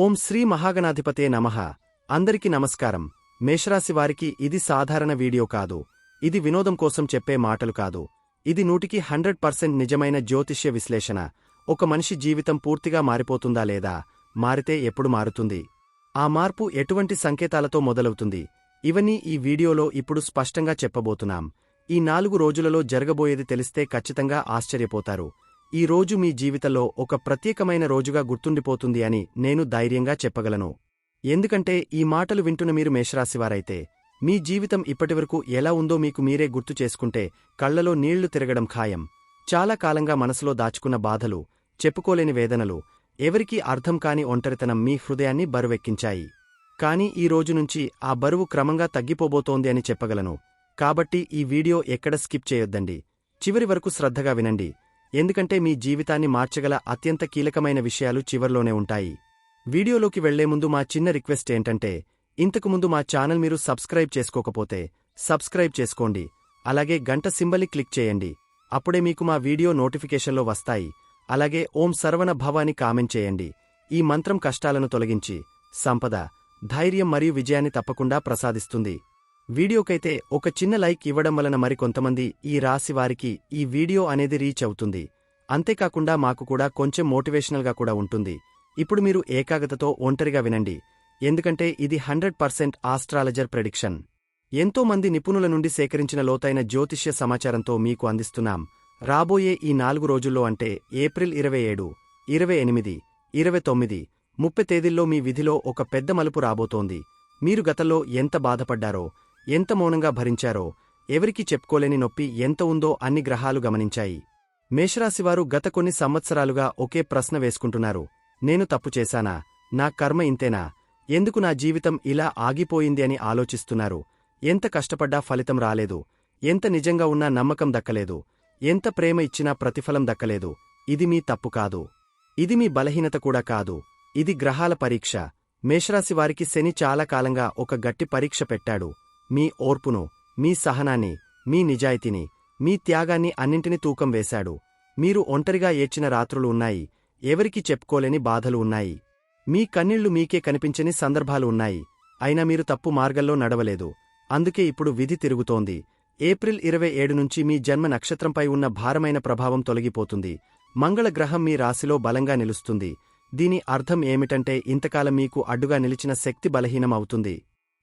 ఓం శ్రీ మహాగణాధిపతే నమః. అందరికీ నమస్కారం. మేషరాశి వారికి ఇది సాధారణ వీడియో కాదు. ఇది వినోదం కోసం చెప్పే మాటలు కాదు. ఇది 100% నిజమైన జ్యోతిష్య విశ్లేషణ. ఒక మనిషి జీవితం పూర్తిగా మారిపోతుందా లేదా, మారితే ఎప్పుడు మారుతుంది, ఆ మార్పు ఎటువంటి సంకేతాలతో మొదలవుతుంది, ఇవన్నీ ఈ వీడియోలో ఇప్పుడు స్పష్టంగా చెప్పబోతున్నాం. ఈ 4 రోజులలో జరగబోయేది తెలిస్తే ఖచ్చితంగా ఆశ్చర్యపోతారు. ఈ రోజు మీ జీవితంలో ఒక ప్రత్యేకమైన రోజుగా గుర్తుండిపోతుంది అని నేను ధైర్యంగా చెప్పగలను. ఎందుకంటే ఈ మాటలు వింటున్న మీరు మేషరాశివారైతే మీ జీవితం ఇప్పటివరకు ఎలా ఉందో మీకు మీరే గుర్తు చేసుకుంటే కళ్లలో నీళ్లు తిరగడం ఖాయం. చాలా కాలంగా మనసులో దాచుకున్న బాధలు, చెప్పుకోలేని వేదనలు, ఎవరికీ అర్థం కాని ఒంటరితనం మీ హృదయాన్ని బరువెక్కించాయి. కానీ ఈ రోజు నుంచి ఆ బరువు క్రమంగా తగ్గిపోబోతోంది అని చెప్పగలను. కాబట్టి ఈ వీడియో ఎక్కడ స్కిప్ చేయొద్దండి. చివరి వరకు శ్రద్ధగా వినండి. ఎందుకంటే మీ జీవితాన్ని మార్చగల అత్యంత కీలకమైన విషయాలు చివర్లోనే ఉంటాయి. వీడియోలోకి వెళ్లే ముందు మా చిన్న రిక్వెస్ట్ ఏంటంటే, ఇంతకుముందు మా ఛానల్ మీరు సబ్స్క్రైబ్ చేసుకోకపోతే సబ్స్క్రైబ్ చేసుకోండి. అలాగే గంట సింబల్ని క్లిక్ చేయండి. అప్పుడే మీకు మా వీడియో నోటిఫికేషన్లో వస్తాయి. అలాగే ఓం సర్వణ భవ అని కామెంట్ చేయండి. ఈ మంత్రం కష్టాలను తొలగించి సంపద, ధైర్యం మరియు విజయాన్ని తప్పకుండా ప్రసాదిస్తుంది. వీడియోకైతే ఒక చిన్న లైక్ ఇవ్వడం వలన మరికొంతమంది ఈ రాశి వారికి ఈ వీడియో అనేది రీచ్ అవుతుంది. అంతేకాకుండా మాకు కూడా కొంచెం మోటివేషనల్గా కూడా ఉంటుంది. ఇప్పుడు మీరు ఏకాగ్రతతో ఒంటరిగా వినండి. ఎందుకంటే ఇది 100% ఆస్ట్రాలజర్ ప్రెడిక్షన్. ఎంతో మంది నిపుణుల నుండి సేకరించిన లోతైన జ్యోతిష్య సమాచారంతో మీకు అందిస్తున్నాం. రాబోయే ఈ 4 రోజుల్లో అంటే ఏప్రిల్ 27, 28, 29, 30 తేదీల్లో మీ విధిలో ఒక పెద్ద మలుపు రాబోతోంది. మీరు గతంలో ఎంత బాధపడ్డారో, ఎంత మౌనంగా భరించారో, ఎవరికీ చెప్పుకోలేని నొప్పి ఎంత ఉందో అన్ని గ్రహాలు గమనించాయి. మేషరాశివారు గత కొన్ని సంవత్సరాలుగా ఒకే ప్రశ్న వేసుకుంటున్నారు. నేను తప్పు చేశానా? నా కర్మ ఇంతేనా? ఎందుకు నా జీవితం ఇలా ఆగిపోయింది అని ఆలోచిస్తున్నారు. ఎంత కష్టపడ్డా ఫలితం రాలేదు. ఎంత నిజంగా ఉన్నా నమ్మకం దక్కలేదు. ఎంత ప్రేమ ఇచ్చినా ప్రతిఫలం దక్కలేదు. ఇది మీ తప్పు కాదు. ఇది మీ బలహీనత కూడా కాదు. ఇది గ్రహాల పరీక్ష. మేషరాశివారికి శని చాలా కాలంగా ఒక గట్టి పరీక్ష పెట్టాడు. మీ ఓర్పును, మీ సహనాన్ని, మీ నిజాయితీని, మీ త్యాగాన్ని అన్నింటినీ తూకం వేశాడు. మీరు ఒంటరిగా ఏడ్చిన రాత్రులు ఉన్నాయి. ఎవరికీ చెప్పుకోలేని బాధలు ఉన్నాయి. మీ కన్నీళ్లు మీకే కనిపించని సందర్భాలు ఉన్నాయి. అయినా మీరు తప్పు మార్గంలో నడవలేదు. అందుకే ఇప్పుడు విధి తిరుగుతోంది. ఏప్రిల్ 27 నుంచి మీ జన్మ నక్షత్రంపై ఉన్న భారమైన ప్రభావం తొలగిపోతుంది. మంగళగ్రహం మీ రాశిలో బలంగా నిలుస్తుంది. దీని అర్థం ఏమిటంటే ఇంతకాలం మీకు అడ్డుగా నిలిచిన శక్తి బలహీనం అవుతుంది.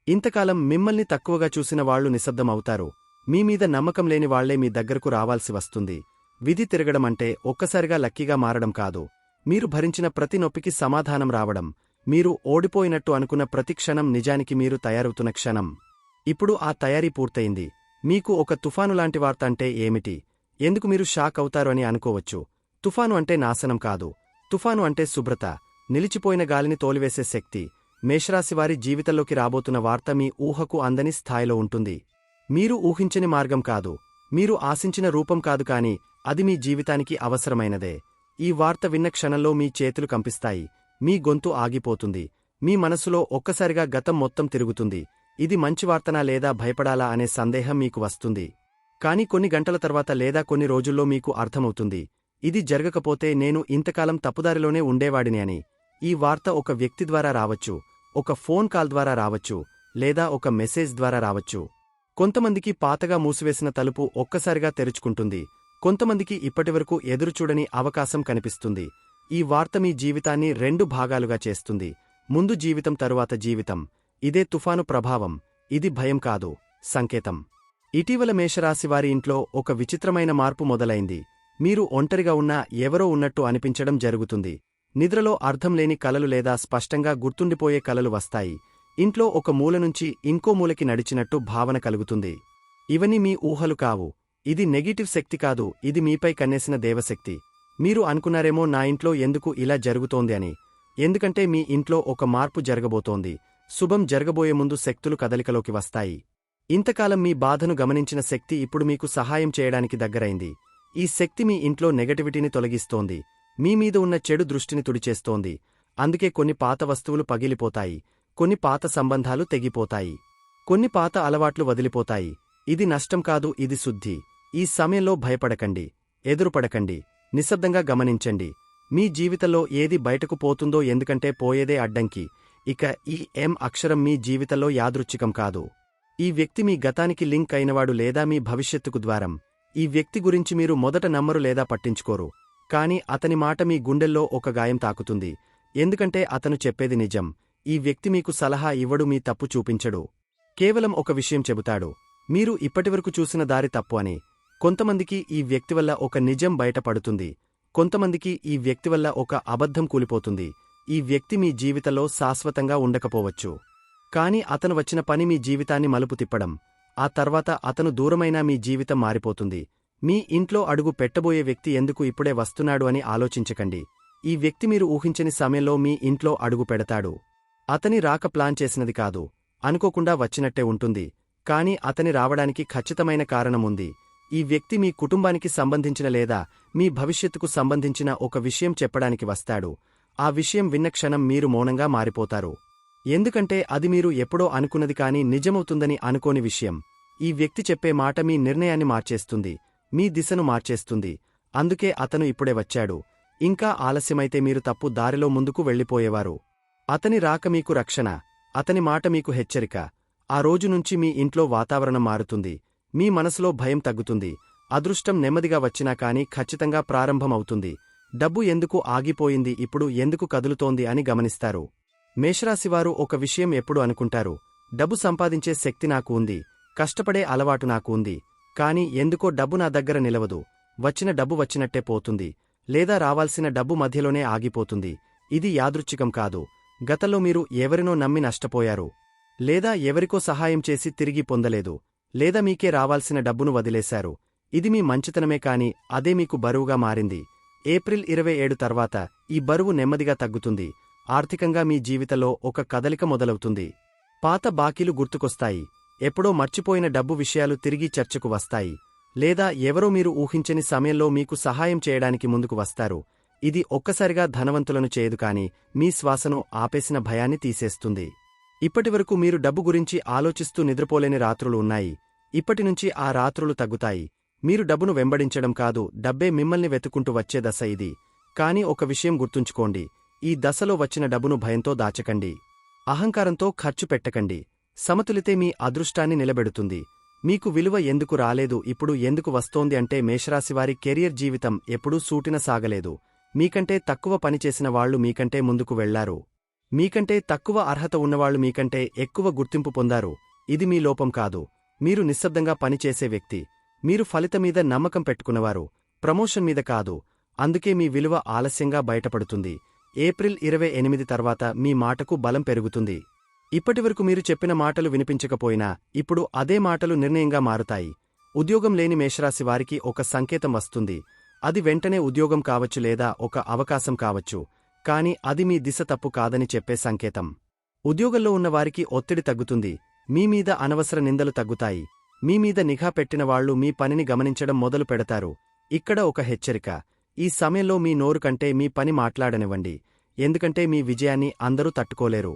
ఇంతకాలం మిమ్మల్ని తక్కువగా చూసిన వాళ్లు నిశ్శబ్దం అవుతారు. మీమీద నమ్మకం లేని వాళ్లే మీ దగ్గరకు రావాల్సి వస్తుంది. విధి తిరగడమంటే ఒక్కసారిగా లక్కీగా మారడం కాదు. మీరు భరించిన ప్రతి నొప్పికి సమాధానం రావడం. మీరు ఓడిపోయినట్టు అనుకున్న ప్రతి క్షణం నిజానికి మీరు తయారవుతున్న క్షణం. ఇప్పుడు ఆ తయారీ పూర్తయింది. మీకు ఒక తుఫానులాంటి వార్త అంటే ఏమిటి? ఎందుకు మీరు షాక్ అవుతారు అని అనుకోవచ్చు. తుఫాను అంటే నాశనం కాదు. తుఫాను అంటే శుభ్రత, నిలిచిపోయిన గాలిని తోలివేసే శక్తి. మేషరాశివారి జీవితంలోకి రాబోతున్న వార్త మీ ఊహకు అందని స్థాయిలో ఉంటుంది. మీరు ఊహించని మార్గం కాదు. మీరు ఆశించిన రూపం కాదు, కాని అది మీ జీవితానికి అవసరమైనదే. ఈ వార్త విన్న క్షణంలో మీ చేతులు కంపిస్తాయి. మీ గొంతు ఆగిపోతుంది. మీ మనసులో ఒక్కసారిగా గతం మొత్తం తిరుగుతుంది. ఇది మంచివార్తనా లేదా భయపడాలా అనే సందేహం మీకు వస్తుంది. కాని కొన్ని గంటల తర్వాత లేదా కొన్ని రోజుల్లో మీకు అర్థమవుతుంది, ఇది జరగకపోతే నేను ఇంతకాలం తప్పుదారిలోనే ఉండేవాడిని అని. ఈ వార్త ఒక వ్యక్తి ద్వారా రావచ్చు, ఒక ఫోన్ కాల్ ద్వారా రావచ్చు, లేదా ఒక మెసేజ్ ద్వారా రావచ్చు. కొంతమందికి పాతగా మూసివేసిన తలుపు ఒక్కసారిగా తెరుచుకుంటుంది. కొంతమందికి ఇప్పటివరకు ఎదురుచూడని అవకాశం కనిపిస్తుంది. ఈ వార్త మీ జీవితాన్ని 2 భాగాలుగా చేస్తుంది. ముందు జీవితం, తరువాత జీవితం. ఇదే తుఫాను ప్రభావం. ఇది భయం కాదు, సంకేతం. ఇటీవల మేషరాశివారి ఇంట్లో ఒక విచిత్రమైన మార్పు మొదలైంది. మీరు ఒంటరిగా ఉన్నా ఎవరో ఉన్నట్టు అనిపించడం జరుగుతుంది. నిద్రలో అర్థంలేని కలలు లేదా స్పష్టంగా గుర్తుండిపోయే కలలు వస్తాయి. ఇంట్లో ఒక మూల నుంచి ఇంకో మూలకి నడిచినట్టు భావన కలుగుతుంది. ఇవన్నీ మీ ఊహలు కావు. ఇది నెగిటివ్ శక్తి కాదు. ఇది మీపై కన్నేసిన దేవశక్తి. మీరు అనుకున్నారేమో, నా ఇంట్లో ఎందుకు ఇలా జరుగుతోంది అని. ఎందుకంటే మీ ఇంట్లో ఒక మార్పు జరగబోతోంది. శుభం జరగబోయే ముందు శక్తులు కదలికలోకి వస్తాయి. ఇంతకాలం మీ బాధను గమనించిన శక్తి ఇప్పుడు మీకు సహాయం చేయడానికి దగ్గరైంది. ఈ శక్తి మీ ఇంట్లో నెగటివిటీని తొలగిస్తోంది. మీమీద ఉన్న చెడు దృష్టిని తుడిచేస్తోంది. అందుకే కొన్ని పాత వస్తువులు పగిలిపోతాయి. కొన్ని పాత సంబంధాలు తెగిపోతాయి. కొన్ని పాత అలవాట్లు వదిలిపోతాయి. ఇది నష్టం కాదు, ఇది శుద్ధి. ఈ సమయంలో భయపడకండి, ఎదురుపడకండి, నిశ్శబ్దంగా గమనించండి. మీ జీవితంలో ఏది బయటకు పోతుందో ఎందుకంటే పోయేదే అడ్డంకి. ఇక ఈ ఎం అక్షరం మీ జీవితంలో యాదృచ్ఛికం కాదు. ఈ వ్యక్తి మీ గతానికి లింక్ అయినవాడు లేదా మీ భవిష్యత్తుకు ద్వారం. ఈ వ్యక్తి గురించి మీరు మొదట నమ్మరు లేదా పట్టించుకోరు. కాని అతని మాట మీ గుండెల్లో ఒక గాయం తాకుతుంది. ఎందుకంటే అతను చెప్పేది నిజం. ఈ వ్యక్తి మీకు సలహా ఇవ్వడు, మీ తప్పు చూపించడు. కేవలం ఒక విషయం చెబుతాడు, మీరు ఇప్పటివరకు చూసిన దారి తప్పు అని. కొంతమందికి ఈ వ్యక్తి వల్ల ఒక నిజం బయటపడుతుంది, కొంతమందికి ఈ వ్యక్తి వల్ల ఒక అబద్ధం కూలిపోతుంది. ఈ వ్యక్తి మీ జీవితంలో శాశ్వతంగా ఉండకపోవచ్చు, కాని అతను వచ్చిన పని మీ జీవితాన్ని మలుపు తిప్పడం. ఆ తర్వాత అతను దూరమైనా మీ జీవితం మారిపోతుంది. మీ ఇంట్లో అడుగు పెట్టబోయే వ్యక్తి ఎందుకు ఇప్పుడే వస్తున్నాడు అని ఆలోచించకండి. ఈ వ్యక్తి మీరు ఊహించని సమయంలో మీ ఇంట్లో అడుగు పెడతాడు. అతని రాక ప్లాన్ చేసినది కాదు, అనుకోకుండా వచ్చినట్టే ఉంటుంది. కాని అతని రావడానికి ఖచ్చితమైన కారణముంది. ఈ వ్యక్తి మీ కుటుంబానికి సంబంధించిన లేదా మీ భవిష్యత్తుకు సంబంధించిన ఒక విషయం చెప్పడానికి వస్తాడు. ఆ విషయం విన్న క్షణం మీరు మౌనంగా మారిపోతారు. ఎందుకంటే అది మీరు ఎప్పుడో అనుకున్నది కాని నిజమవుతుందని అనుకోని విషయం. ఈ వ్యక్తి చెప్పే మాట మీ నిర్ణయాన్ని మార్చేస్తుంది, మీ దిశను మార్చేస్తుంది. అందుకే అతను ఇప్పుడే వచ్చాడు. ఇంకా ఆలస్యమైతే మీరు తప్పు దారిలో ముందుకు వెళ్ళిపోయేవారు. అతని రాక మీకు రక్షణ, అతని మాట మీకు హెచ్చరిక. ఆ రోజు నుంచి మీ ఇంట్లో వాతావరణం మారుతుంది. మీ మనసులో భయం తగ్గుతుంది. అదృష్టం నెమ్మదిగా వచ్చినా కాని ఖచ్చితంగా ప్రారంభమవుతుంది. డబ్బు ఎందుకు ఆగిపోయింది, ఇప్పుడు ఎందుకు కదులుతోంది అని గమనిస్తారు. మేషరాశివారు ఒక విషయం ఎప్పుడు అనుకుంటారు, డబ్బు సంపాదించే శక్తి నాకు ఉంది, కష్టపడే అలవాటు నాకు ఉంది. కాని ఎందుకో డబ్బు నా దగ్గర నిలవదు. వచ్చిన డబ్బు వచ్చినట్టే పోతుంది, లేదా రావాల్సిన డబ్బు మధ్యలోనే ఆగిపోతుంది. ఇది యాదృచ్ఛికం కాదు. గతంలో మీరు ఎవరినో నమ్మి నష్టపోయారు, లేదా ఎవరికో సహాయం చేసి తిరిగి పొందలేదు, లేదా మీకే రావాల్సిన డబ్బును వదిలేశారు. ఇది మీ మంచితనమే కాని అదే మీకు బరువుగా మారింది. ఏప్రిల్ 27 తర్వాత ఈ బరువు నెమ్మదిగా తగ్గుతుంది. ఆర్థికంగా మీ జీవితంలో ఒక కదలిక మొదలవుతుంది. పాత బాకీలు గుర్తుకొస్తాయి. ఎప్పుడో మర్చిపోయిన డబ్బు విషయాలు తిరిగి చర్చకు వస్తాయి. లేదా ఎవరో మీరు ఊహించని సమయంలో మీకు సహాయం చేయడానికి ముందుకు వస్తారు. ఇది ఒక్కసారిగా ధనవంతులను చేయదు కాని మీ శ్వాసను ఆపేసిన భయాన్ని తీసేస్తుంది. ఇప్పటివరకు మీరు డబ్బు గురించి ఆలోచిస్తూ నిద్రపోలేని రాత్రులు ఉన్నాయి. ఇప్పటినుంచి ఆ రాత్రులు తగ్గుతాయి. మీరు డబ్బును వెంబడించడం కాదు, డబ్బే మిమ్మల్ని వెతుకుంటూ వచ్చే దశ ఇది. కాని ఒక విషయం గుర్తుంచుకోండి, ఈ దశలో వచ్చిన డబ్బును భయంతో దాచకండి, అహంకారంతో ఖర్చు పెట్టకండి. సమతులితే మీ అదృష్టాన్ని నిలబెడుతుంది. మీకు విలువ ఎందుకు రాలేదు, ఇప్పుడు ఎందుకు వస్తోంది అంటే మేషరాశివారి కెరియర్ జీవితం ఎప్పుడూ సూటిన సాగలేదు. మీకంటే తక్కువ పనిచేసిన వాళ్లు మీకంటే ముందుకు వెళ్లారు. మీకంటే తక్కువ అర్హత ఉన్నవాళ్లు మీకంటే ఎక్కువ గుర్తింపు పొందారు. ఇది మీ లోపం కాదు, మీరు నిశ్శబ్దంగా పనిచేసే వ్యక్తి. మీరు ఫలితమీద నమ్మకం పెట్టుకున్నవారు, ప్రమోషన్ మీద కాదు. అందుకే మీ విలువ ఆలస్యంగా బయటపడుతుంది. ఏప్రిల్ 28 తర్వాత మీ మాటకు బలం పెరుగుతుంది. ఇప్పటివరకు మీరు చెప్పిన మాటలు వినిపించకపోయినా ఇప్పుడు అదే మాటలు నిర్ణయంగా మారుతాయి. ఉద్యోగం లేని మేషరాశి వారికి ఒక సంకేతం వస్తుంది. అది వెంటనే ఉద్యోగం కావచ్చు లేదా ఒక అవకాశం కావచ్చు, కాని అది మీ దిశ తప్పు కాదని చెప్పే సంకేతం. ఉద్యోగంలో ఉన్నవారికి ఒత్తిడి తగ్గుతుంది. మీమీద అనవసర నిందలు తగ్గుతాయి. మీమీద నిఘా పెట్టినవాళ్లు మీ పనిని గమనించడం మొదలు పెడతారు. ఇక్కడ ఒక హెచ్చరిక, ఈ సమయంలో మీ నోరు కంటే మీ పని మాట్లాడనివ్వండి. ఎందుకంటే మీ విజయాన్ని అందరూ తట్టుకోలేరు.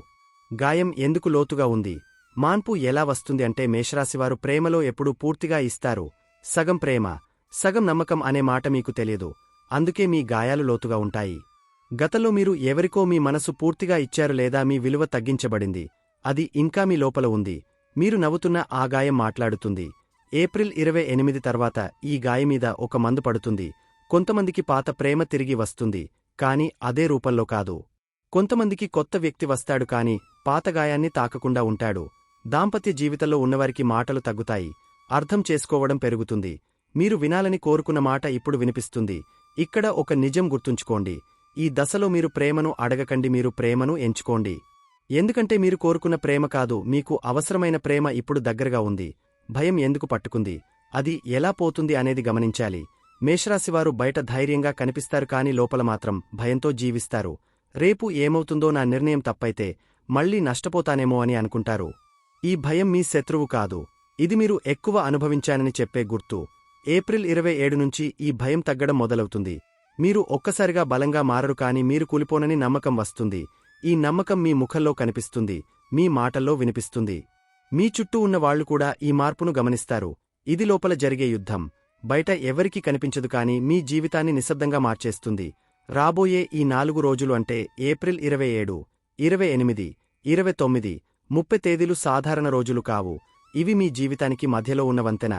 గాయం ఎందుకు లోతుగా ఉంది, మార్పు ఎలా వస్తుంది అంటే మేషరాశివారు ప్రేమలో ఎప్పుడూ పూర్తిగా ఇస్తారు. సగం ప్రేమ, సగం నమ్మకం అనే మాట మీకు తెలియదు. అందుకే మీ గాయాలు లోతుగా ఉంటాయి. గతంలో మీరు ఎవరికో మీ మనసు పూర్తిగా ఇచ్చారు లేదా మీ విలువ తగ్గించబడింది. అది ఇంకా మీ లోపల ఉంది. మీరు నవ్వుతున్న ఆ గాయం మాట్లాడుతుంది. ఏప్రిల్ 28 తర్వాత ఈ గాయమీద ఒక మందు పడుతుంది. కొంతమందికి పాత ప్రేమ తిరిగి వస్తుంది, కాని అదే రూపంలో కాదు. కొంతమందికి కొత్త వ్యక్తి వస్తాడు కాని పాత గాయాన్ని తాకకుండా ఉంటాడు. దాంపత్య జీవితంలో ఉన్నవారికి మాటలు తగ్గుతాయి, అర్థం చేసుకోవడం పెరుగుతుంది. మీరు వినాలని కోరుకున్న మాట ఇప్పుడు వినిపిస్తుంది. ఇక్కడ ఒక నిజం గుర్తుంచుకోండి, ఈ దశలో మీరు ప్రేమను అడగకండి, మీరు ప్రేమను ఎంచుకోండి. ఎందుకంటే మీరు కోరుకున్న ప్రేమ కాదు, మీకు అవసరమైన ప్రేమ ఇప్పుడు దగ్గరగా ఉంది. భయం ఎందుకు పట్టుకుంది, అది ఎలా పోతుంది అనేది గమనించాలి. మేషరాశివారు బయట ధైర్యంగా కనిపిస్తారు కాని లోపల మాత్రం భయంతో జీవిస్తారు. రేపు ఏమవుతుందో, నా నిర్ణయం తప్పైతే మళ్లీ నష్టపోతానేమో అని అనుకుంటారు. ఈ భయం మీ శత్రువు కాదు, ఇది మీరు ఎక్కువ అనుభవించానని చెప్పే గుర్తు. ఏప్రిల్ 27 నుంచి ఈ భయం తగ్గడం మొదలవుతుంది. మీరు ఒక్కసారిగా బలంగా మారరు కాని మీరు కూలిపోనని నమ్మకం వస్తుంది. ఈ నమ్మకం మీ ముఖంలో కనిపిస్తుంది, మీ మాటల్లో వినిపిస్తుంది. మీ చుట్టూ ఉన్న వాళ్లు కూడా ఈ మార్పును గమనిస్తారు. ఇది లోపల జరిగే యుద్ధం, బయట ఎవరికీ కనిపించదు కాని మీ జీవితాన్ని నిశ్శబ్దంగా మార్చేస్తుంది. రాబోయే ఈ 4 రోజులు అంటే ఏప్రిల్ 27, 28, 29, 30 తేదీలు సాధారణ రోజులు కావు. ఇవి మీ జీవితానికి మధ్యలో ఉన్న వంతెన.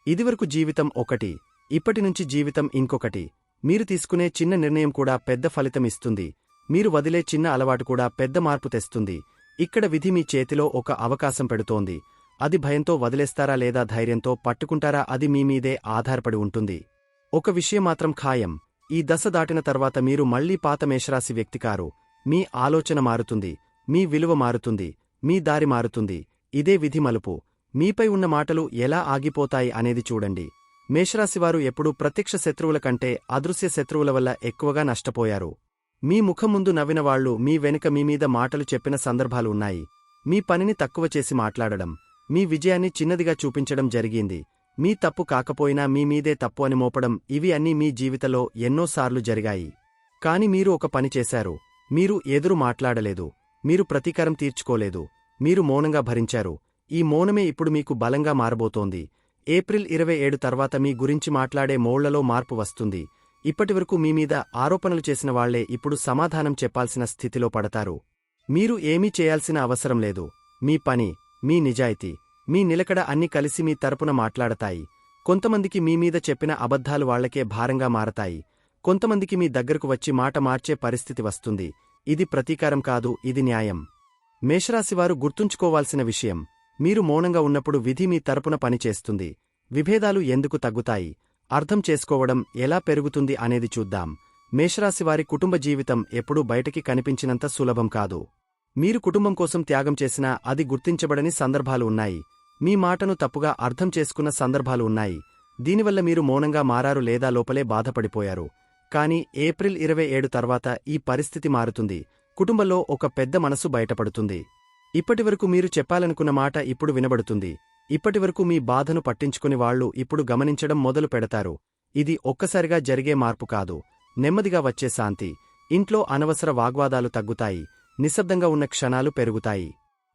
ఇదివరకు జీవితం ఒకటి, ఇప్పటినుంచి జీవితం ఇంకొకటి. మీరు తీసుకునే చిన్న నిర్ణయం కూడా పెద్ద ఫలితం ఇస్తుంది. మీరు వదిలే చిన్న అలవాటు కూడా పెద్ద మార్పు తెస్తుంది. ఇక్కడ విధి మీ చేతిలో ఒక అవకాశం పెడుతోంది. అది భయంతో వదిలేస్తారా లేదా ధైర్యంతో పట్టుకుంటారా అది మీ మీదే ఆధారపడి ఉంటుంది. ఒక విషయం మాత్రం ఖాయం, ఈ దశ దాటిన తర్వాత మీరు మళ్లీ పాత మేషరాశి వ్యక్తి కారు. మీ ఆలోచన మారుతుంది, మీ విలువ మారుతుంది, మీ దారి మారుతుంది. ఇదే విధి మలుపు. మీపై ఉన్న మాటలు ఎలా ఆగిపోతాయి అనేది చూడండి. మేషరాశివారు ఎప్పుడూ ప్రత్యక్ష శత్రువుల కంటే అదృశ్య శత్రువుల వల్ల ఎక్కువగా నష్టపోయారు. మీ ముఖం ముందు నవ్వినవాళ్లు మీ వెనుక మీమీద మాటలు చెప్పిన సందర్భాలు ఉన్నాయి. మీ పనిని తక్కువ చేసి మాట్లాడడం, మీ విజయాన్ని చిన్నదిగా చూపించడం జరిగింది. మీ తప్పు కాకపోయినా మీమీదే తప్పు అని మోపడం, ఇవి అన్నీ మీ జీవితంలో ఎన్నోసార్లు జరిగాయి. కాని మీరు ఒక పని చేశారు. మీరు ఎదురు మాట్లాడలేదు. మీరు ప్రతీకారం తీర్చుకోలేదు. మీరు మౌనంగా భరించారు. ఈ మౌనమే ఇప్పుడు మీకు బలంగా మారబోతోంది. ఏప్రిల్ 27 తర్వాత మీ గురించి మాట్లాడే మోళ్లలో మార్పు వస్తుంది. ఇప్పటివరకు మీమీద ఆరోపణలు చేసిన వాళ్లే ఇప్పుడు సమాధానం చెప్పాల్సిన స్థితిలో పడతారు. మీరు ఏమీ చేయాల్సిన అవసరం లేదు. మీ పని, మీ నిజాయితీ, మీ నిలకడ అన్నీ కలిసి మీ తరపున మాట్లాడతాయి. కొంతమందికి మీమీద చెప్పిన అబద్ధాలు వాళ్లకే భారంగా మారతాయి. కొంతమందికి మీ దగ్గరకు వచ్చి మాట మార్చే పరిస్థితి వస్తుంది. ఇది ప్రతీకారం కాదు, ఇది న్యాయం. మేషరాశివారు గుర్తుంచుకోవాల్సిన విషయం, మీరు మౌనంగా ఉన్నప్పుడు విధి మీ తరపున పనిచేస్తుంది. విభేదాలు ఎందుకు తగ్గుతాయి, అర్థం చేసుకోవడం ఎలా పెరుగుతుంది అనేది చూద్దాం. మేషరాశివారి కుటుంబ జీవితం ఎప్పుడూ బయటకి కనిపించినంత సులభం కాదు. మీరు కుటుంబం కోసం త్యాగం చేసినా అది గుర్తించబడని సందర్భాలు ఉన్నాయి. మీ మాటను తప్పుగా అర్థం చేసుకున్న సందర్భాలు ఉన్నాయి. దీనివల్ల మీరు మౌనంగా మారారు లేదా లోపలే బాధపడిపోయారు. కాని ఏప్రిల్ 27 తర్వాత ఈ పరిస్థితి మారుతుంది. కుటుంబంలో ఒక పెద్ద మనసు బయటపడుతుంది. ఇప్పటివరకు మీరు చెప్పాలనుకున్న మాట ఇప్పుడు వినబడుతుంది. ఇప్పటివరకు మీ బాధను పట్టించుకుని వాళ్లు ఇప్పుడు గమనించడం మొదలు పెడతారు. ఇది ఒక్కసారిగా జరిగే మార్పు కాదు, నెమ్మదిగా వచ్చే శాంతి. ఇంట్లో అనవసర వాగ్వాదాలు తగ్గుతాయి. నిశ్శబ్దంగా ఉన్న క్షణాలు పెరుగుతాయి.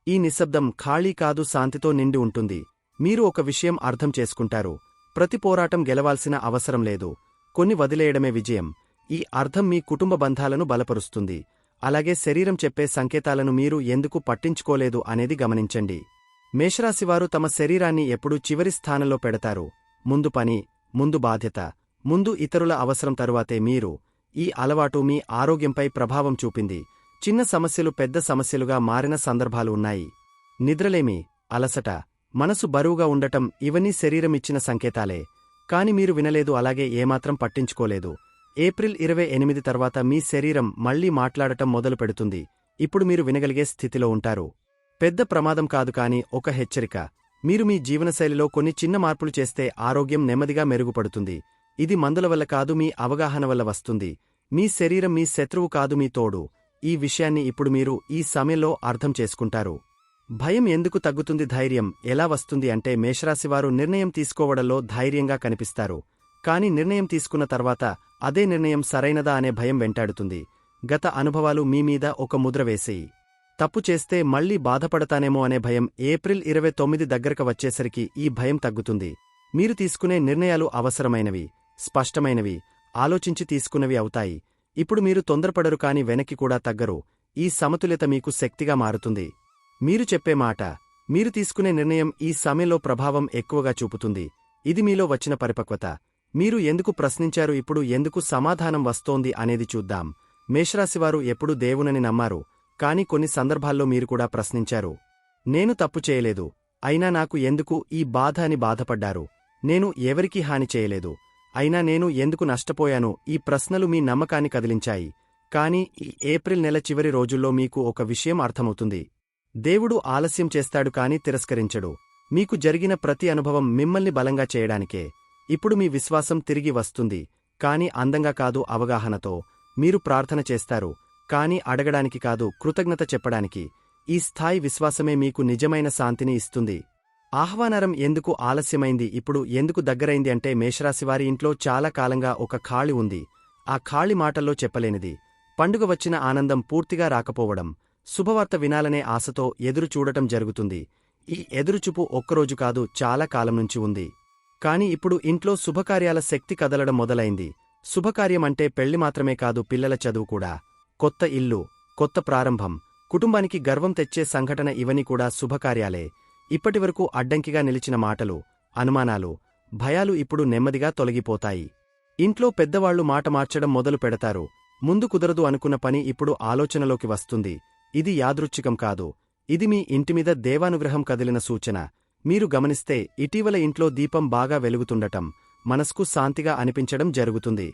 ఈ నిశ్శబ్దం ఖాళీ కాదు, శాంతితో నిండి ఉంటుంది. మీరు ఒక విషయం అర్థం చేసుకుంటారు, ప్రతి పోరాటం గెలవాల్సిన అవసరం లేదు. కొన్ని వదిలేయడమే విజయం. ఈ అర్థం మీ కుటుంబ బంధాలను బలపరుస్తుంది. అలాగే శరీరం చెప్పే సంకేతాలను మీరు ఎందుకు పట్టించుకోలేదు అనేది గమనించండి. మేషరాశివారు తమ శరీరాన్ని ఎప్పుడూ చివరి స్థానంలో పెడతారు. ముందు పని, ముందు బాధ్యత, ముందు ఇతరుల అవసరం తరువాతే మీరు. ఈ అలవాటు మీ ఆరోగ్యంపై ప్రభావం చూపింది. చిన్న సమస్యలు పెద్ద సమస్యలుగా మారిన సందర్భాలు ఉన్నాయి. నిద్రలేమి, అలసట, మనసు బరువుగా ఉండటం ఇవన్నీ శరీరం ఇచ్చిన సంకేతాలే. కాని మీరు వినలేదు, అలాగే ఏమాత్రం పట్టించుకోలేదు. ఏప్రిల్ 28 తర్వాత మీ శరీరం మళ్లీ మాట్లాడటం మొదలు పెడుతుంది. ఇప్పుడు మీరు వినగలిగే స్థితిలో ఉంటారు. పెద్ద ప్రమాదం కాదు, కాని ఒక హెచ్చరిక. మీరు మీ జీవనశైలిలో కొన్ని చిన్న మార్పులు చేస్తే ఆరోగ్యం నెమ్మదిగా మెరుగుపడుతుంది. ఇది మందుల వల్ల కాదు, మీ అవగాహన వల్ల వస్తుంది. మీ శరీరం మీ శత్రువు కాదు, మీ తోడు. ఈ విషయాన్ని ఇప్పుడు మీరు ఈ సమయంలో అర్థం చేసుకుంటారు. భయం ఎందుకు తగ్గుతుంది, ధైర్యం ఎలా వస్తుంది అంటే మేషరాశివారు నిర్ణయం తీసుకోవడంలో ధైర్యంగా కనిపిస్తారు. కాని నిర్ణయం తీసుకున్న తర్వాత అదే నిర్ణయం సరైనదా అనే భయం వెంటాడుతుంది. గత అనుభవాలు మీమీద ఒక ముద్ర వేసేయి. తప్పు చేస్తే మళ్లీ బాధపడతానేమో అనే భయం. ఏప్రిల్ 29 దగ్గరకు వచ్చేసరికి ఈ భయం తగ్గుతుంది. మీరు తీసుకునే నిర్ణయాలు అవసరమైనవి, స్పష్టమైనవి, ఆలోచించి తీసుకున్నవి అవుతాయి. ఇప్పుడు మీరు తొందరపడరు, కాని వెనక్కి కూడా తగ్గరు. ఈ సమతుల్యత మీకు శక్తిగా మారుతుంది. మీరు చెప్పే మాట, మీరు తీసుకునే నిర్ణయం ఈ సమయంలో ప్రభావం ఎక్కువగా చూపుతుంది. ఇది మీలో వచ్చిన పరిపక్వత. మీరు ఎందుకు ప్రశ్నించారు, ఇప్పుడు ఎందుకు సమాధానం వస్తోంది అనేది చూద్దాం. మేషరాశివారు ఎప్పుడూ దేవునని నమ్మారు. కాని కొన్ని సందర్భాల్లో మీరు కూడా ప్రశ్నించారు. నేను తప్పు చేయలేదు, అయినా నాకు ఎందుకు ఈ బాధ అని బాధపడ్డారు. నేను ఎవరికీ హాని చేయలేదు, అయినా నేను ఎందుకు నష్టపోయాను. ఈ ప్రశ్నలు మీ నమ్మకాన్ని కదిలించాయి. కాని ఈ ఏప్రిల్ నెల చివరి రోజుల్లో మీకు ఒక విషయం అర్థమవుతుంది. దేవుడు ఆలస్యం చేస్తాడు, కాని తిరస్కరించడు. మీకు జరిగిన ప్రతి అనుభవం మిమ్మల్ని బలంగా చేయడానికే. ఇప్పుడు మీ విశ్వాసం తిరిగి వస్తుంది. కాని అందంగా కాదు, అవగాహనతో. మీరు ప్రార్థన చేస్తారు, కాని అడగడానికి కాదు, కృతజ్ఞత చెప్పడానికి. ఈ స్థాయి విశ్వాసమే మీకు నిజమైన శాంతిని ఇస్తుంది. ఆహ్వానరం ఎందుకు ఆలస్యమైంది, ఇప్పుడు ఎందుకు దగ్గరైంది అంటే మేషరాశివారి ఇంట్లో చాలా కాలంగా ఒక ఖాళీ ఉంది. ఆ ఖాళీ మాటల్లో చెప్పలేనిది. పండుగ వచ్చిన ఆనందం పూర్తిగా రాకపోవడం, శుభవార్త వినాలనే ఆశతో ఎదురుచూడటం జరుగుతుంది. ఈ ఎదురుచూపు ఒక్కరోజు కాదు, చాలా కాలం నుంచి ఉంది. కాని ఇప్పుడు ఇంట్లో శుభకార్యాల శక్తి కదలడం మొదలైంది. శుభకార్యం అంటే పెళ్లి మాత్రమే కాదు, పిల్లల చదువు కూడా, కొత్త ఇల్లు, కొత్త ప్రారంభం, కుటుంబానికి గర్వం తెచ్చే సంఘటన, ఇవన్నీ కూడా శుభకార్యాలే. ఇప్పటివరకు అడ్డంకిగా నిలిచిన మాటలు, అనుమానాలు, భయాలు ఇప్పుడు నెమ్మదిగా తొలగిపోతాయి. ఇంట్లో పెద్దవాళ్లు మాట మార్చడం మొదలు పెడతారు. ముందు కుదరదు అనుకున్న పని ఇప్పుడు ఆలోచనలోకి వస్తుంది. ఇది యాదృచ్ఛికం కాదు, ఇది మీ ఇంటిమీద దేవానుగ్రహం కదిలిన సూచన. మీరు గమనిస్తే ఇటీవల ఇంట్లో దీపం బాగా వెలుగుతుండటం, మనస్కు శాంతిగా అనిపించడం జరుగుతుంది.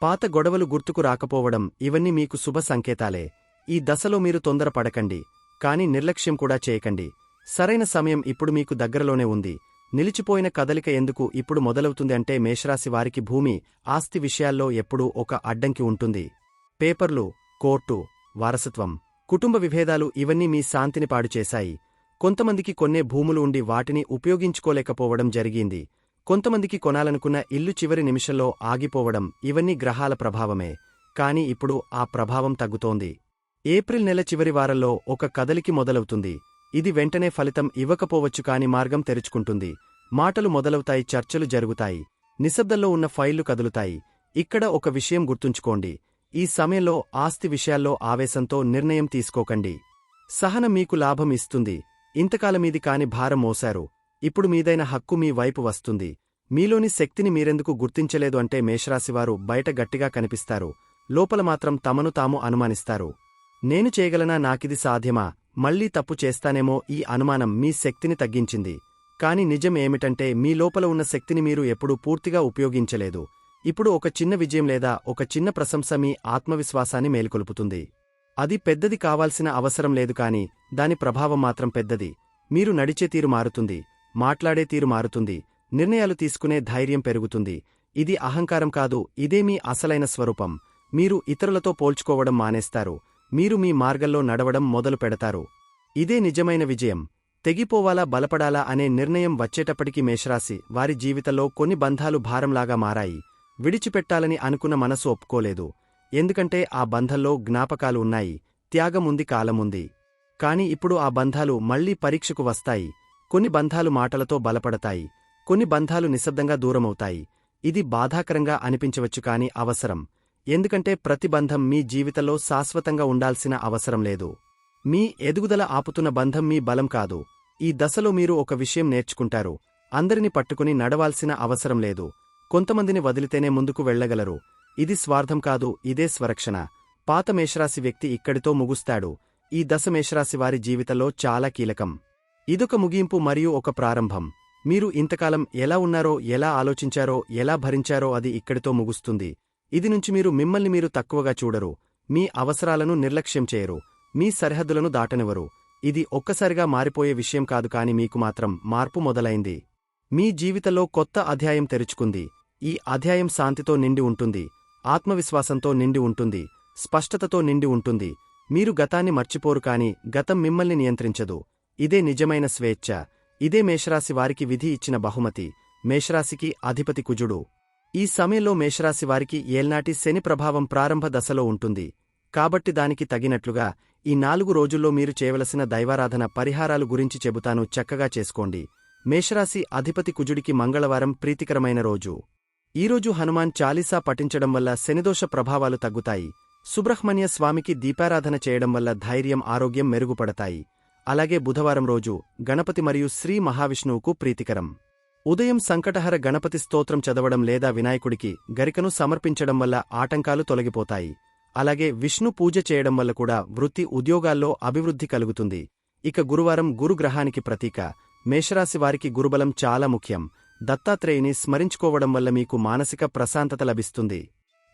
పాత గొడవలు గుర్తుకు రాకపోవడం, ఇవన్నీ మీకు శుభ సంకేతాలే. ఈ దశలో మీరు తొందరపడకండి, కాని నిర్లక్ష్యం కూడా చేయకండి. సరైన సమయం ఇప్పుడు మీకు దగ్గరలోనే ఉంది. నిలిచిపోయిన కదలిక ఎందుకు ఇప్పుడు మొదలవుతుంది అంటే, మేషరాశి వారికి భూమి, ఆస్తి విషయాల్లో ఎప్పుడూ ఒక అడ్డంకి ఉంటుంది. పేపర్లు, కోర్టు, వారసత్వం, కుటుంబ విభేదాలు, ఇవన్నీ మీ శాంతిని పాడుచేశాయి. కొంతమందికి కొన్నే భూములు ఉండి వాటిని ఉపయోగించుకోలేకపోవడం జరిగింది. కొంతమందికి కొనాలనుకున్న ఇల్లు చివరి నిమిషంలో ఆగిపోవడం, ఇవన్నీ గ్రహాల ప్రభావమే. కాని ఇప్పుడు ఆ ప్రభావం తగ్గుతోంది. ఏప్రిల్ నెల చివరి వారంలో ఒక కదలికి మొదలవుతుంది. ఇది వెంటనే ఫలితం ఇవ్వకపోవచ్చు, కాని మార్గం తెరుచుకుంటుంది. మాటలు మొదలవుతాయి, చర్చలు జరుగుతాయి, నిశ్శబ్దంలో ఉన్న ఫైళ్లు కదులుతాయి. ఇక్కడ ఒక విషయం గుర్తుంచుకోండి, ఈ సమయంలో ఆస్తి విషయాల్లో ఆవేశంతో నిర్ణయం తీసుకోకండి. సహనం మీకు లాభం ఇస్తుంది. ఇంతకాలమీది కాని భారం మోశారు, ఇప్పుడు మీదైన హక్కు మీ వైపు వస్తుంది. మీలోని శక్తిని మీరెందుకు గుర్తించలేదు అంటే, మేషరాశివారు బయట గట్టిగా కనిపిస్తారు, లోపల మాత్రం తమను తాము అనుమానిస్తారు. నేను చేయగలనా, నాకిది సాధ్యమా, మళ్లీ తప్పు చేస్తానేమో, ఈ అనుమానం మీ శక్తిని తగ్గించింది. కాని నిజం ఏమిటంటే, మీ లోపల ఉన్న శక్తిని మీరు ఎప్పుడూ పూర్తిగా ఉపయోగించలేదు. ఇప్పుడు ఒక చిన్న విజయం లేదా ఒక చిన్న ప్రశంస మీ ఆత్మవిశ్వాసాన్ని మేలుకొలుపుతుంది. అది పెద్దది కావాల్సిన అవసరం లేదు, కాని దాని ప్రభావం మాత్రం పెద్దది. మీరు నడిచే తీరు మారుతుంది, మాట్లాడే తీరు మారుతుంది, నిర్ణయాలు తీసుకునే ధైర్యం పెరుగుతుంది. ఇది అహంకారం కాదు, ఇదే మీ అసలైన స్వరూపం. మీరు ఇతరులతో పోల్చుకోవడం మానేస్తారు, మీరు మీ మార్గంలో నడవడం మొదలు పెడతారు. ఇదే నిజమైన విజయం. తెగిపోవాలా బలపడాలా అనే నిర్ణయం వచ్చేటప్పటికి మేషరాశి వారి జీవితంలో కొన్ని బంధాలు భారంలాగా మారాయి. విడిచిపెట్టాలని అనుకున్న మనసు ఒప్పుకోలేదు. ఎందుకంటే ఆ బంధంలో జ్ఞాపకాలు ఉన్నాయి, త్యాగముంది, కాలముంది. కాని ఇప్పుడు ఆ బంధాలు మళ్లీ పరీక్షకు వస్తాయి. కొన్ని బంధాలు మాటలతో బలపడతాయి, కొన్ని బంధాలు నిశ్శబ్దంగా దూరమవుతాయి. ఇది బాధాకరంగా అనిపించవచ్చు, కాని అవసరం. ఎందుకంటే ప్రతి బంధం మీ జీవితంలో శాశ్వతంగా ఉండాల్సిన అవసరం లేదు. మీ ఎదుగుదల ఆపుతున్న బంధం మీ బలం కాదు. ఈ దశలో మీరు ఒక విషయం నేర్చుకుంటారు, అందరిని పట్టుకుని నడవాల్సిన అవసరం లేదు. కొంతమందిని వదిలితేనే ముందుకు వెళ్లగలరు. ఇది స్వార్థం కాదు, ఇదే స్వరక్షణ. పాత మేషరాశి వ్యక్తి ఇక్కడితో ముగుస్తాడు. ఈ దశ మేషరాశి వారి జీవితంలో చాలా కీలకం. ఇదొక ముగింపు మరియు ఒక ప్రారంభం. మీరు ఇంతకాలం ఎలా ఉన్నారో, ఎలా ఆలోచించారో, ఎలా భరించారో అది ఇక్కడితో ముగుస్తుంది. ఇది నుంచి మీరు మిమ్మల్ని మీరు తక్కువగా చూడరు, మీ అవసరాలను నిర్లక్ష్యం చేయరు, మీ సరిహద్దులను దాటనివ్వరు. ఇది ఒక్కసారిగా మారిపోయే విషయం కాదు, కాని మీకు మాత్రం మార్పు మొదలైంది. మీ జీవితంలో కొత్త అధ్యాయం తెరుచుకుంది. ఈ అధ్యాయం శాంతితో నిండి ఉంటుంది, ఆత్మవిశ్వాసంతో నిండి ఉంటుంది, స్పష్టతతో నిండి ఉంటుంది. మీరు గతాన్ని మర్చిపోరు, కాని గతం మిమ్మల్ని నియంత్రించదు. ఇదే నిజమైన స్వేచ్ఛ. ఇదే మేషరాశి వారికి విధి ఇచ్చిన బహుమతి. మేషరాశికి అధిపతి కుజుడు. ఈ సమయంలో మేషరాశి వారికి ఏల్నాటి శని ప్రభావం ప్రారంభ దశలో ఉంటుంది. కాబట్టి దానికి తగినట్లుగా ఈ 4 రోజుల్లో మీరు చేయవలసిన దైవారాధన పరిహారాలు గురించి చెబుతాను, చక్కగా చేసుకోండి. మేషరాశి అధిపతి కుజుడికి మంగళవారం ప్రీతికరమైన రోజు. ఈరోజు హనుమాన్ చాలీసా పఠించడం వల్ల శనిదోష ప్రభావాలు తగ్గుతాయి. సుబ్రహ్మణ్య స్వామికి దీపారాధన చేయడం వల్ల ధైర్యం, ఆరోగ్యం మెరుగుపడతాయి. అలాగే బుధవారం రోజు గణపతి మరియు శ్రీ మహావిష్ణువుకు ప్రీతికరం. ఉదయం సంకటహర గణపతి స్తోత్రం చదవడం లేదా వినాయకుడికి గరికను సమర్పించడం వల్ల ఆటంకాలు తొలగిపోతాయి. అలాగే విష్ణు పూజ చేయడం వల్ల కూడా వృత్తి, ఉద్యోగాల్లో అభివృద్ధి కలుగుతుంది. ఇక గురువారం గురుగ్రహానికి ప్రతీక. మేషరాశి వారికి గురుబలం చాలా ముఖ్యం. దత్తాత్రేయుని స్మరించుకోవడం వల్ల మీకు మానసిక ప్రశాంతత లభిస్తుంది.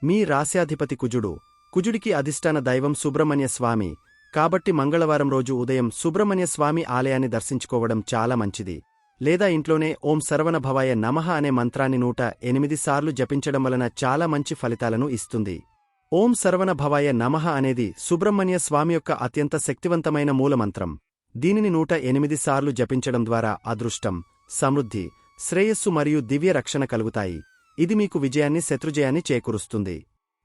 మీ రాశ్యాధిపతి కుజుడు. కుజుడికి అధిష్టాన దైవం సుబ్రహ్మణ్య స్వామి. కాబట్టి మంగళవారం రోజు ఉదయం సుబ్రహ్మణ్య స్వామి ఆలయాన్ని దర్శించుకోవడం చాలా మంచిది. లేదా ఇంట్లోనే ఓం సర్వణ భవాయ నమః అనే మంత్రాన్ని 108 సార్లు జపించడం వలన చాలా మంచి ఫలితాలను ఇస్తుంది. ఓం సర్వణ భవాయ నమః అనేది సుబ్రహ్మణ్య స్వామి యొక్క అత్యంత శక్తివంతమైన మూలమంత్రం. దీనిని 108 సార్లు జపించడం ద్వారా అదృష్టం, సమృద్ధి, శ్రేయస్సు మరియు దివ్య రక్షణ కలుగుతాయి. ఇది మీకు విజయాన్ని, శత్రుజయాన్ని చేకూరుస్తుంది.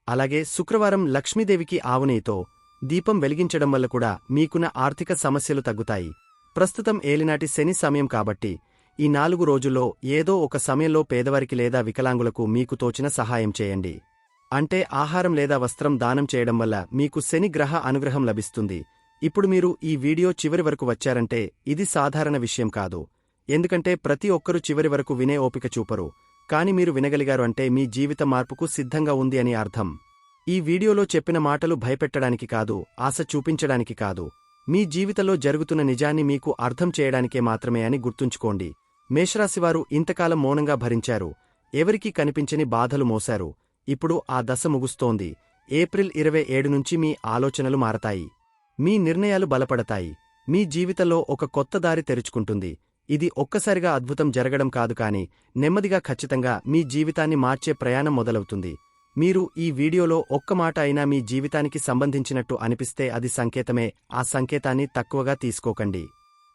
అలాగే శుక్రవారం లక్ష్మీదేవికి ఆవునేయితో దీపం వెలిగించడం వల్ల కూడా మీకున్న ఆర్థిక సమస్యలు తగ్గుతాయి. ప్రస్తుతం ఏలినాటి శని సమయం కాబట్టి ఈ 4 రోజుల్లో ఏదో ఒక సమయంలో పేదవారికి లేదా వికలాంగులకు మీకు తోచిన సహాయం చేయండి. అంటే ఆహారం లేదా వస్త్రం దానం చేయడం వల్ల మీకు శని గ్రహ అనుగ్రహం లభిస్తుంది. ఇప్పుడు మీరు ఈ వీడియో చివరి వరకు వచ్చారంటే ఇది సాధారణ విషయం కాదు. ఎందుకంటే ప్రతి ఒక్కరూ చివరి వరకు వినే ఓపిక చూపరు. కాని మీరు వినగలిగారు అంటే మీ జీవిత మార్పుకు సిద్ధంగా ఉంది అని అర్థం. ఈ వీడియోలో చెప్పిన మాటలు భయపెట్టడానికి కాదు, ఆశ చూపించడానికి కాదు, మీ జీవితంలో జరుగుతున్న నిజాన్ని మీకు అర్థం చేయడానికే మాత్రమే అని గుర్తుంచుకోండి. మేషరాశివారు ఇంతకాలం మౌనంగా భరించారు, ఎవరికీ కనిపించని బాధలు మోశారు. ఇప్పుడు ఆ దశ ముగుస్తోంది. ఏప్రిల్ 27 నుంచి మీ ఆలోచనలు మారతాయి, మీ నిర్ణయాలు బలపడతాయి, మీ జీవితంలో ఒక కొత్త దారి తెరుచుకుంటుంది. ఇది ఒక్కసారిగా అద్భుతం జరగడం కాదు కాని నెమ్మదిగా ఖచ్చితంగా మీ జీవితాన్ని మార్చే ప్రయాణం మొదలవుతుంది. మీరు ఈ వీడియోలో ఒక్క మాట అయినా మీ జీవితానికి సంబంధించినట్టు అనిపిస్తే అది సంకేతమే. ఆ సంకేతాన్ని తక్కువగా తీసుకోకండి.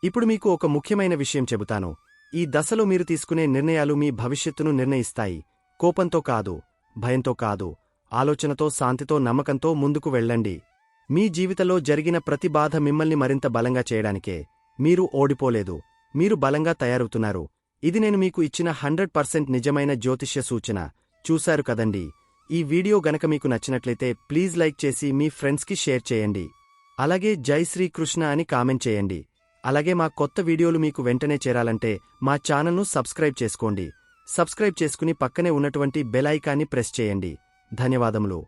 ఇప్పుడు మీకు ఒక ముఖ్యమైన విషయం చెబుతాను. ఈ దశలో మీరు తీసుకునే నిర్ణయాలు మీ భవిష్యత్తును నిర్ణయిస్తాయి. కోపంతో కాదు, భయంతో కాదు, ఆలోచనతో, శాంతితో, నమ్మకంతో ముందుకు వెళ్ళండి. మీ జీవితంలో జరిగిన ప్రతి బాధ మిమ్మల్ని మరింత బలంగా చేయడానికే. మీరు ఓడిపోలేదు, మీరు బలంగా తయారవుతున్నారు. ఇది నేను మీకు ఇచ్చిన 100% నిజమైన జ్యోతిష్య సూచన. చూశారు కదండి. ఈ వీడియో గనక మీకు నచ్చినట్లయితే ప్లీజ్ లైక్ చేసి మీ ఫ్రెండ్స్కి షేర్ చేయండి. అలాగే జై శ్రీకృష్ణ అని కామెంట్ చేయండి. అలాగే మా కొత్త వీడియోలు మీకు వెంటనే చేరాలంటే మా ఛానల్ను సబ్స్క్రైబ్ చేసుకోండి. సబ్స్క్రైబ్ చేసుకుని పక్కనే ఉన్నటువంటి బెల్ ఐకాన్ని ప్రెస్ చేయండి. ధన్యవాదములు.